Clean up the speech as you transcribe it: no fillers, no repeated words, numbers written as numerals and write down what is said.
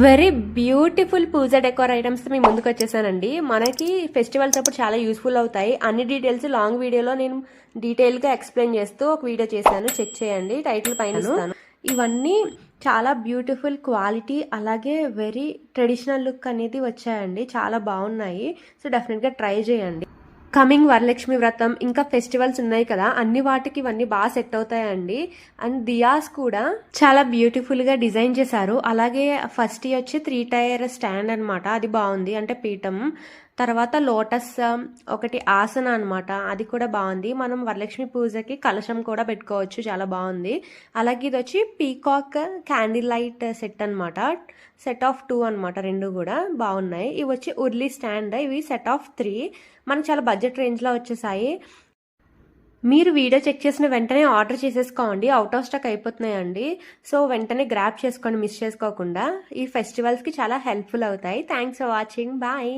Very beautiful పూజ decor items మీ ముందుకు వచ్చేసానండి. మనకి ఫెస్టివల్స్ అప్పుడు చాలా యూస్ఫుల్ అవుతాయి. అన్ని డీటెయిల్స్ లాంగ్ వీడియోలో నేను డీటెయిల్గా ఎక్స్ప్లెయిన్ చేస్తూ ఒక వీడియో చేశాను, చెక్ చేయండి, టైటిల్ పైన ఇస్తాను. ఇవన్నీ చాలా బ్యూటిఫుల్ క్వాలిటీ, అలాగే వెరీ ట్రెడిషనల్ లుక్ అనేది వచ్చాయండి. చాలా బాగున్నాయి. సో డెఫినెట్గా ట్రై చేయండి. కమింగ్ వరలక్ష్మి వ్రతం ఇంకా ఫెస్టివల్స్ ఉన్నాయి కదా, అన్ని వాటికి ఇవన్నీ బాగా సెట్ అవుతాయండి. అండ్ దియాస్ కూడా చాలా బ్యూటిఫుల్ గా డిజైన్ చేశారు. అలాగే ఫస్ట్ వచ్చి 3 టైర్ స్టాండ్ అనమాట, అది బాగుంది, అంటే పీఠం. తర్వాత లోటస్ ఒకటి ఆసన అనమాట, అది కూడా బాగుంది. మనం వరలక్ష్మి పూజకి కలశం కూడా పెట్టుకోవచ్చు, చాలా బాగుంది. అలాగే ఇది వచ్చి పీకాక్ క్యాండిల్ లైట్ సెట్ అనమాట, సెట్ ఆఫ్ 2 అనమాట, రెండు కూడా బాగున్నాయి. ఇవి వచ్చి ఉర్లీ స్టాండ్, ఇవి సెట్ ఆఫ్ 3. మనకు చాలా బడ్జెట్ రేంజ్లో వచ్చేసాయి. మీరు వీడియో చెక్ చేసిన వెంటనే ఆర్డర్ చేసేసుకోండి, అవుట్ ఆఫ్ స్టాక్ అయిపోతున్నాయండి. సో వెంటనే గ్రాప్ చేసుకోండి, మిస్ చేసుకోకుండా. ఈ ఫెస్టివల్స్కి చాలా హెల్ప్ఫుల్ అవుతాయి. Thanks for watching, bye.